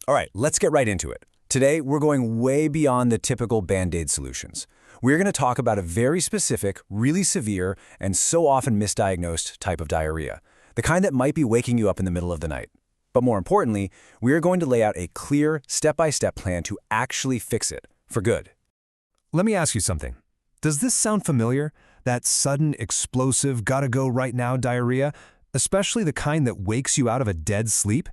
All right, let's get right into it. Today, we're going way beyond the typical Band-Aid solutions. We're going to talk about a very specific, really severe, and so often misdiagnosed type of diarrhea, the kind that might be waking you up in the middle of the night. But more importantly, we are going to lay out a clear, step-by-step plan to actually fix it, for good. Let me ask you something. Does this sound familiar? That sudden, explosive, gotta-go-right-now diarrhea, especially the kind that wakes you out of a dead sleep?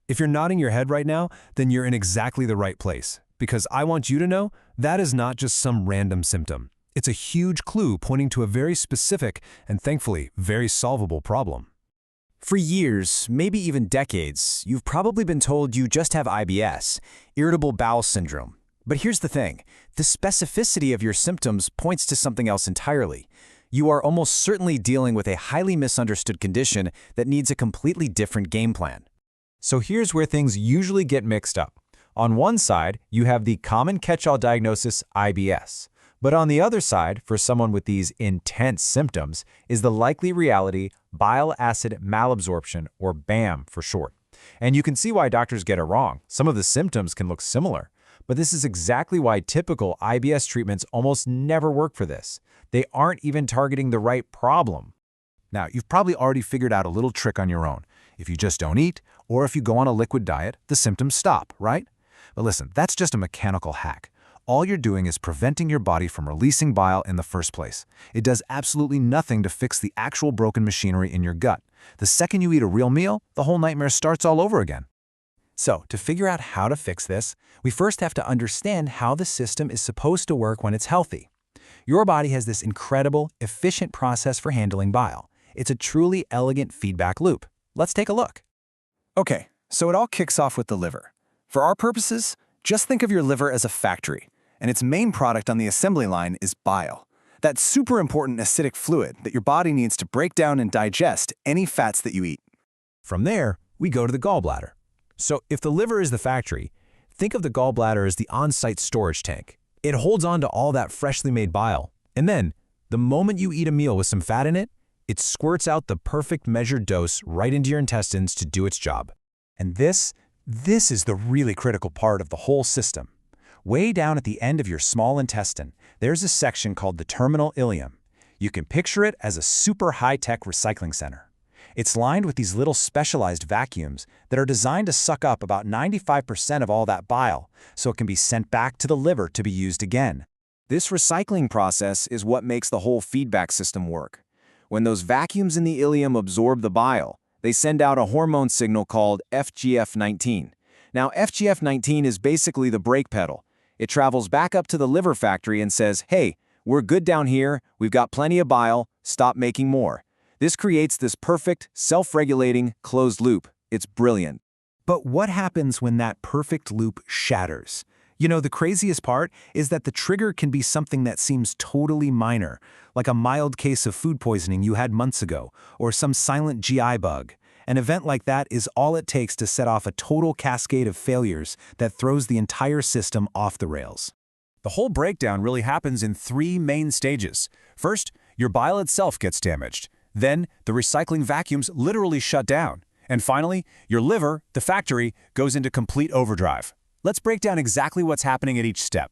If you're nodding your head right now, then you're in exactly the right place, because I want you to know that is not just some random symptom. It's a huge clue pointing to a very specific and, thankfully, very solvable problem. For years, maybe even decades, you've probably been told you just have IBS, irritable bowel syndrome. But here's the thing, the specificity of your symptoms points to something else entirely. You are almost certainly dealing with a highly misunderstood condition that needs a completely different game plan. So here's where things usually get mixed up. On one side, you have the common catch-all diagnosis IBS. But on the other side, for someone with these intense symptoms, is the likely reality bile acid malabsorption, or BAM for short. And you can see why doctors get it wrong. Some of the symptoms can look similar. But this is exactly why typical IBS treatments almost never work for this. They aren't even targeting the right problem. Now, you've probably already figured out a little trick on your own. If you just don't eat, or if you go on a liquid diet, the symptoms stop, right? But listen, that's just a mechanical hack. All you're doing is preventing your body from releasing bile in the first place. It does absolutely nothing to fix the actual broken machinery in your gut. The second you eat a real meal, the whole nightmare starts all over again. So, to figure out how to fix this, we first have to understand how the system is supposed to work when it's healthy. Your body has this incredible, efficient process for handling bile. It's a truly elegant feedback loop. Let's take a look. Okay, so it all kicks off with the liver. For our purposes, just think of your liver as a factory, and its main product on the assembly line is bile. That super important acidic fluid that your body needs to break down and digest any fats that you eat. From there, we go to the gallbladder. So if the liver is the factory, think of the gallbladder as the on-site storage tank. It holds on to all that freshly made bile. And then, the moment you eat a meal with some fat in it, it squirts out the perfect measured dose right into your intestines to do its job. And this is the really critical part of the whole system. Way down at the end of your small intestine, there's a section called the terminal ileum. You can picture it as a super high-tech recycling center. It's lined with these little specialized vacuums that are designed to suck up about 95% of all that bile, so it can be sent back to the liver to be used again. This recycling process is what makes the whole feedback system work. When those vacuums in the ileum absorb the bile, they send out a hormone signal called FGF19. Now, FGF19 is basically the brake pedal. It travels back up to the liver factory and says, hey, we're good down here, we've got plenty of bile, stop making more. This creates this perfect, self-regulating, closed loop. It's brilliant. But what happens when that perfect loop shatters? You know, the craziest part is that the trigger can be something that seems totally minor, like a mild case of food poisoning you had months ago, or some silent GI bug. An event like that is all it takes to set off a total cascade of failures that throws the entire system off the rails. The whole breakdown really happens in three main stages. First, your bile itself gets damaged. Then, the recycling vacuums literally shut down. And finally, your liver, the factory, goes into complete overdrive. Let's break down exactly what's happening at each step.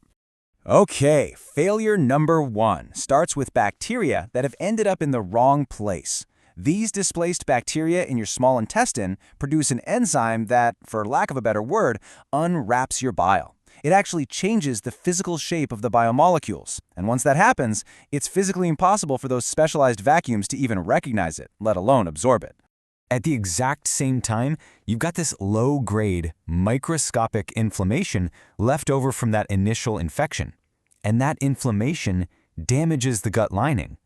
Okay, failure number 1 starts with bacteria that have ended up in the wrong place. These displaced bacteria in your small intestine produce an enzyme that, for lack of a better word, unwraps your bile. It actually changes the physical shape of the biomolecules. And once that happens, it's physically impossible for those specialized vacuums to even recognize it, let alone absorb it. At the exact same time, you've got this low-grade, microscopic inflammation left over from that initial infection. And that inflammation damages the gut lining.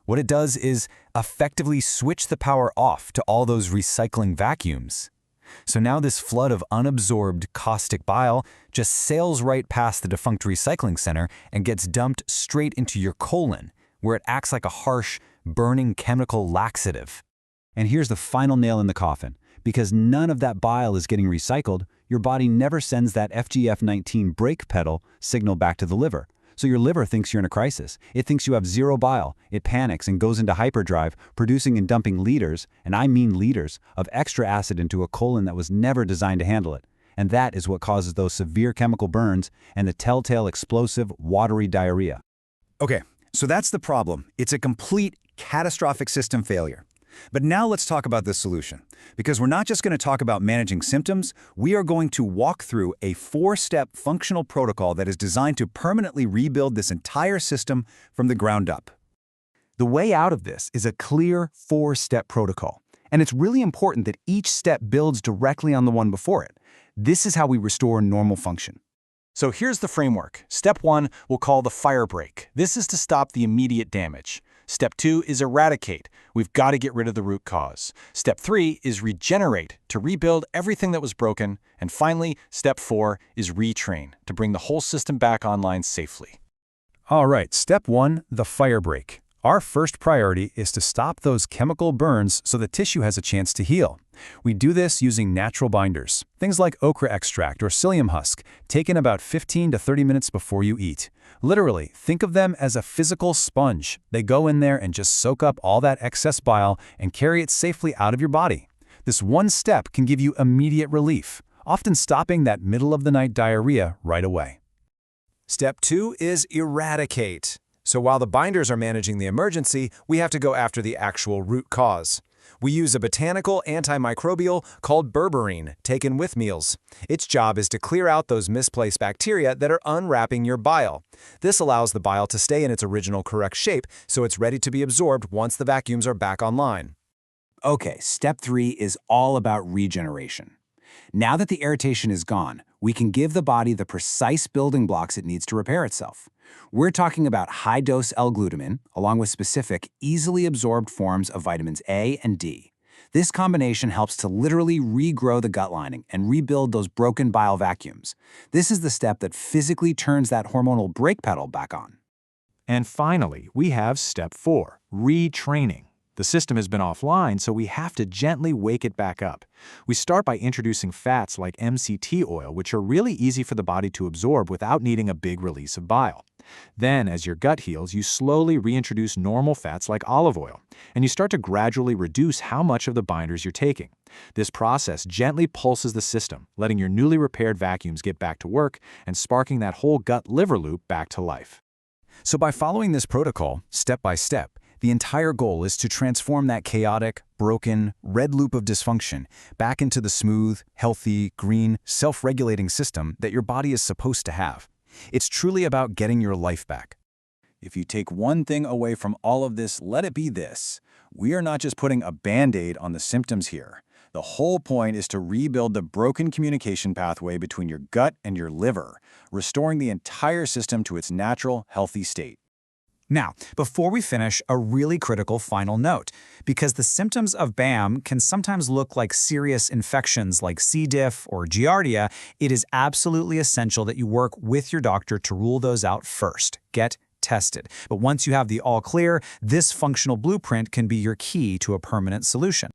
What it does is effectively switch the power off to all those recycling vacuums. So now this flood of unabsorbed caustic bile just sails right past the defunct recycling center and gets dumped straight into your colon, where it acts like a harsh, burning chemical laxative. And here's the final nail in the coffin. Because none of that bile is getting recycled, your body never sends that FGF19 brake pedal signal back to the liver. So your liver thinks you're in a crisis. It thinks you have zero bile. It panics and goes into hyperdrive, producing and dumping liters, and I mean liters, of extra acid into a colon that was never designed to handle it. and that is what causes those severe chemical burns and the telltale explosive, watery diarrhea. Okay, so that's the problem. It's a complete, catastrophic system failure. But now let's talk about the solution. Because we're not just going to talk about managing symptoms, we are going to walk through a 4-step functional protocol that is designed to permanently rebuild this entire system from the ground up. The way out of this is a clear 4-step protocol. And it's really important that each step builds directly on the one before it. This is how we restore normal function. So here's the framework. Step 1 we'll call the fire break. This is to stop the immediate damage. Step 2 is eradicate. We've got to get rid of the root cause. Step 3 is regenerate, to rebuild everything that was broken. And finally, Step 4 is retrain, to bring the whole system back online safely. All right, Step 1, the fire break. Our first priority is to stop those chemical burns so the tissue has a chance to heal. We do this using natural binders, things like okra extract or psyllium husk, taken about 15 to 30 minutes before you eat. Literally, think of them as a physical sponge. They go in there and just soak up all that excess bile and carry it safely out of your body. This one step can give you immediate relief, often stopping that middle-of-the-night diarrhea right away. Step 2 is eradicate. So while the binders are managing the emergency, we have to go after the actual root cause. We use a botanical antimicrobial called berberine, taken with meals. Its job is to clear out those misplaced bacteria that are unwrapping your bile. This allows the bile to stay in its original correct shape, so it's ready to be absorbed once the vacuums are back online. Okay, Step 3 is all about regeneration. Now that the irritation is gone, we can give the body the precise building blocks it needs to repair itself. We're talking about high-dose L-glutamine, along with specific, easily absorbed forms of vitamins A and D. This combination helps to literally regrow the gut lining and rebuild those broken bile vacuums. This is the step that physically turns that hormonal brake pedal back on. And finally, we have Step 4, retraining. The system has been offline, so we have to gently wake it back up. We start by introducing fats like MCT oil, which are really easy for the body to absorb without needing a big release of bile. Then, as your gut heals, you slowly reintroduce normal fats like olive oil, and you start to gradually reduce how much of the binders you're taking. This process gently pulses the system, letting your newly repaired vacuums get back to work and sparking that whole gut-liver loop back to life. So by following this protocol, step by step, the entire goal is to transform that chaotic, broken, red loop of dysfunction back into the smooth, healthy, green, self-regulating system that your body is supposed to have. It's truly about getting your life back. If you take one thing away from all of this, let it be this. We are not just putting a Band-Aid on the symptoms here. The whole point is to rebuild the broken communication pathway between your gut and your liver, restoring the entire system to its natural, healthy state. Now, before we finish, a really critical final note, because the symptoms of BAM can sometimes look like serious infections like C. diff or Giardia, it is absolutely essential that you work with your doctor to rule those out first. Get tested. But once you have the all clear, this functional blueprint can be your key to a permanent solution.